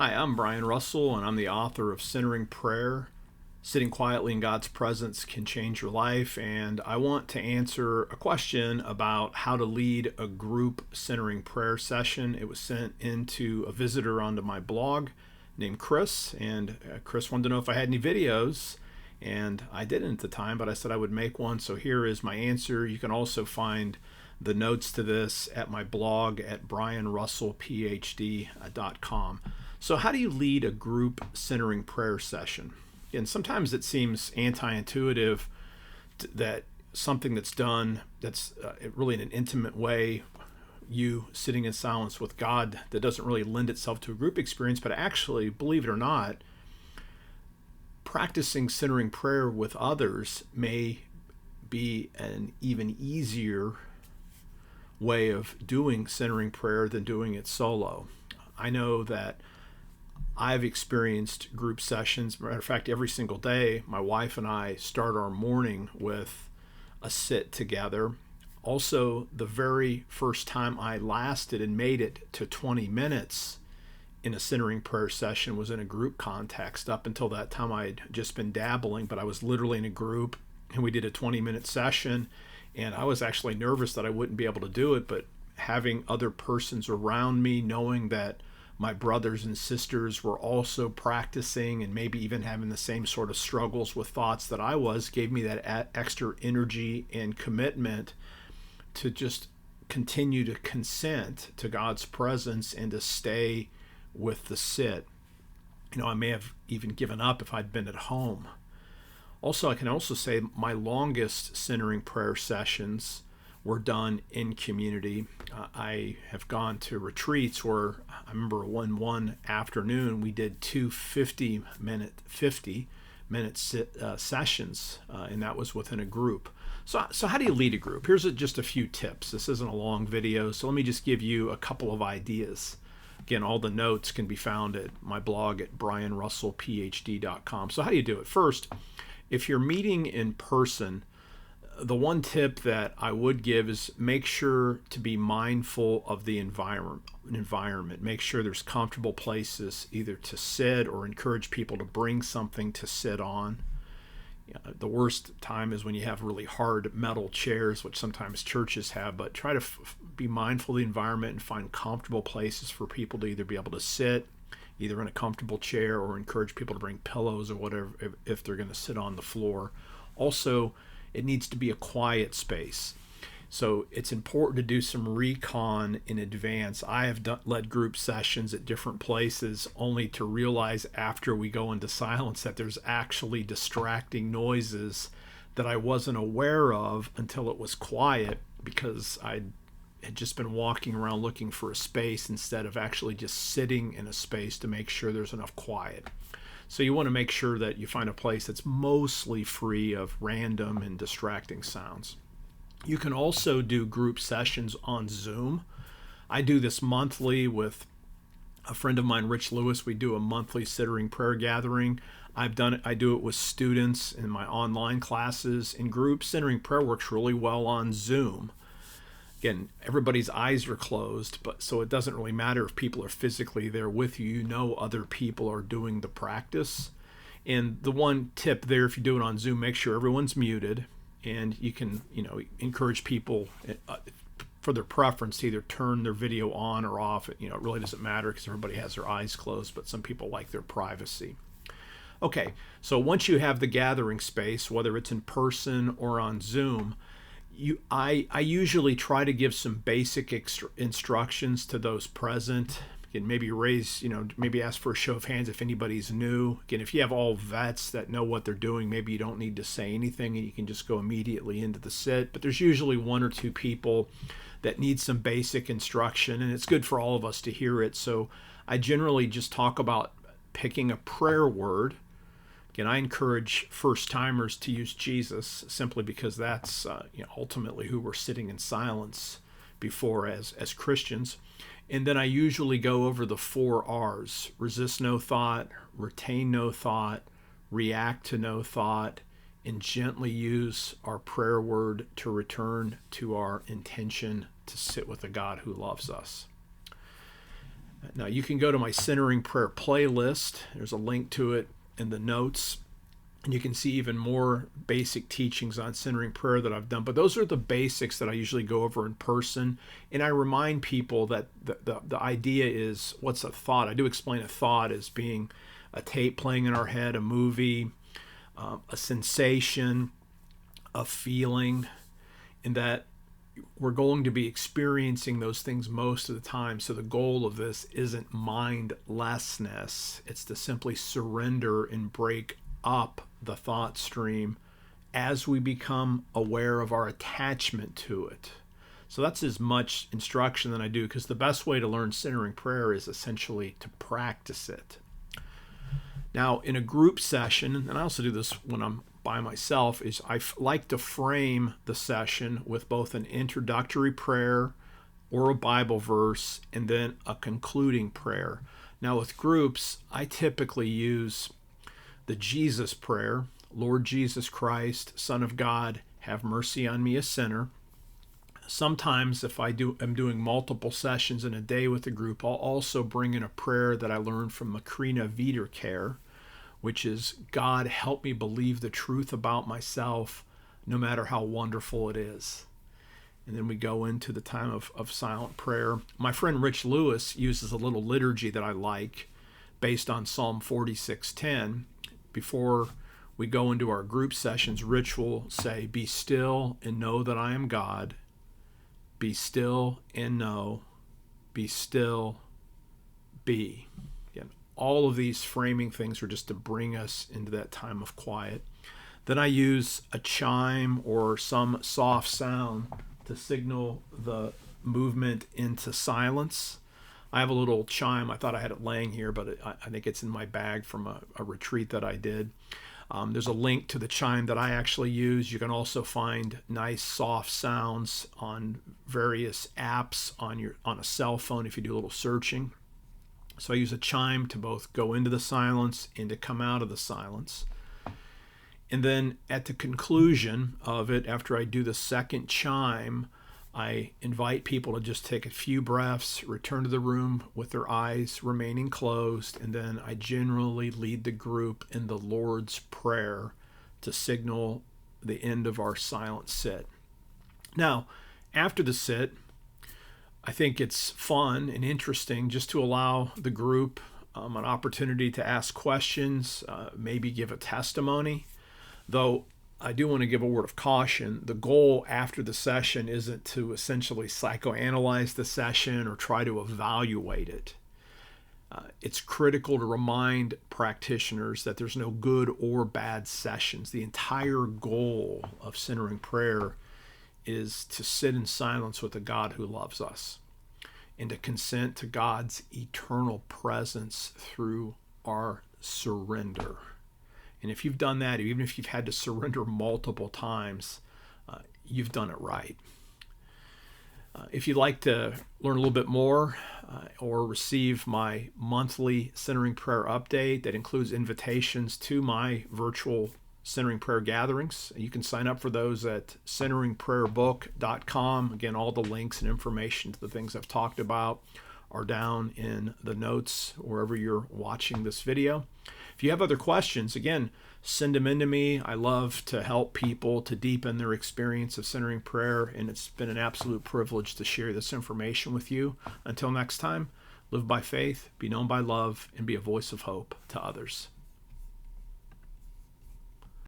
Hi, I'm Brian Russell, and I'm the author of Centering Prayer. Sitting quietly in God's presence can change your life, and I want to answer a question about how to lead a group centering prayer session. It was sent into a visitor onto my blog named Chris, and Chris wanted to know if I had any videos, and I didn't at the time, but I said I would make one, so here is my answer. You can also find the notes to this at my blog at brianrussellphd.com. So how do you lead a group centering prayer session? And sometimes it seems anti-intuitive that something that's done that's really in an intimate way, you sitting in silence with God, that doesn't really lend itself to a group experience, but actually, believe it or not, practicing centering prayer with others may be an even easier way of doing centering prayer than doing it solo. I know that I've experienced group sessions. Matter of fact, every single day, my wife and I start our morning with a sit together. Also, the very first time I lasted and made it to 20 minutes in a centering prayer session was in a group context. Up until that time, I'd just been dabbling, but I was literally in a group, and we did a 20-minute session, and I was actually nervous that I wouldn't be able to do it, but having other persons around me, knowing that my brothers and sisters were also practicing and maybe even having the same sort of struggles with thoughts that I was, gave me that extra energy and commitment to just continue to consent to God's presence and to stay with the sit. I may have even given up if I'd been at home. Also, I can also say my longest centering prayer sessions were done in community. I have gone to retreats where I remember one afternoon we did two 50-minute sessions, and that was within a group. So how do you lead a group? Here's just a few tips. This isn't a long video, so let me just give you a couple of ideas. Again, all the notes can be found at my blog at brianrussellphd.com. So how do you do it? First, if you're meeting in person, the one tip that I would give is make sure to be mindful of the environment. Make sure there's comfortable places either to sit or encourage people to bring something to sit on. The worst time is when you have really hard metal chairs, which sometimes churches have, but try to be mindful of the environment and find comfortable places for people to either be able to sit, either in a comfortable chair, or encourage people to bring pillows or whatever if they're going to sit on the floor. Also, it needs to be a quiet space. So it's important to do some recon in advance. I have led group sessions at different places only to realize after we go into silence that there's actually distracting noises that I wasn't aware of until it was quiet, because I had just been walking around looking for a space instead of actually just sitting in a space to make sure there's enough quiet. So you want to make sure that you find a place that's mostly free of random and distracting sounds. You can also do group sessions on Zoom. I do this monthly with a friend of mine, Rich Lewis. We do a monthly centering prayer gathering. I do it with students in my online classes. In group centering prayer works really well on Zoom. Again, everybody's eyes are closed, but so it doesn't really matter if people are physically there with you. You know other people are doing the practice. And the one tip there, if you do it on Zoom, make sure everyone's muted, and you can, encourage people for their preference to either turn their video on or off. It really doesn't matter because everybody has their eyes closed, but some people like their privacy. Okay, so once you have the gathering space, whether it's in person or on Zoom, I usually try to give some basic instructions to those present. Again, maybe maybe ask for a show of hands if anybody's new. Again, if you have all vets that know what they're doing, maybe you don't need to say anything and you can just go immediately into the sit. But there's usually one or two people that need some basic instruction, and it's good for all of us to hear it. So I generally just talk about picking a prayer word. Again, I encourage first-timers to use Jesus simply because that's ultimately who we're sitting in silence before as Christians. And then I usually go over the 4 R's: resist no thought, retain no thought, react to no thought, and gently use our prayer word to return to our intention to sit with a God who loves us. Now you can go to my centering prayer playlist. There's a link to it in the notes. And you can see even more basic teachings on centering prayer that I've done. But those are the basics that I usually go over in person. And I remind people that the idea is, what's a thought? I do explain a thought as being a tape playing in our head, a movie, a sensation, a feeling, and that we're going to be experiencing those things most of the time. So the goal of this isn't mindlessness. It's to simply surrender and break up the thought stream as we become aware of our attachment to it. So that's as much instruction that I do, because the best way to learn centering prayer is essentially to practice it. Now, in a group session, and I also do this when I'm by myself, is I like to frame the session with both an introductory prayer or a Bible verse and then a concluding prayer. Now, with groups, I typically use the Jesus prayer, Lord Jesus Christ, Son of God, have mercy on me, a sinner. Sometimes if I'm doing multiple sessions in a day with a group, I'll also bring in a prayer that I learned from Macrina Wiederkehr, which is, God, help me believe the truth about myself, no matter how wonderful it is. And then we go into the time of silent prayer. My friend Rich Lewis uses a little liturgy that I like based on Psalm 46:10. Before we go into our group sessions, Rich will say, be still and know that I am God. Be still and know. Be still, be. Again, all of these framing things are just to bring us into that time of quiet. Then I use a chime or some soft sound to signal the movement into silence. I have a little chime. I thought I had it laying here, but I think it's in my bag from a retreat that I did. There's a link to the chime that I actually use. You can also find nice soft sounds on various apps on a cell phone if you do a little searching. So I use a chime to both go into the silence and to come out of the silence. And then at the conclusion of it, after I do the second chime, I invite people to just take a few breaths, return to the room with their eyes remaining closed, and then I generally lead the group in the Lord's Prayer to signal the end of our silent sit. Now, after the sit, I think it's fun and interesting just to allow the group an opportunity to ask questions, maybe give a testimony, though I do want to give a word of caution. The goal after the session isn't to essentially psychoanalyze the session or try to evaluate it. It's critical to remind practitioners that there's no good or bad sessions. The entire goal of centering prayer is to sit in silence with a God who loves us and to consent to God's eternal presence through our surrender. And if you've done that, even if you've had to surrender multiple times, you've done it right. If you'd like to learn a little bit more or receive my monthly centering prayer update that includes invitations to my virtual centering prayer gatherings, you can sign up for those at centeringprayerbook.com. Again, all the links and information to the things I've talked about are down in the notes wherever you're watching this video. If you have other questions, again, send them in to me. I love to help people to deepen their experience of centering prayer, and it's been an absolute privilege to share this information with you. Until next time, live by faith, be known by love, and be a voice of hope to others.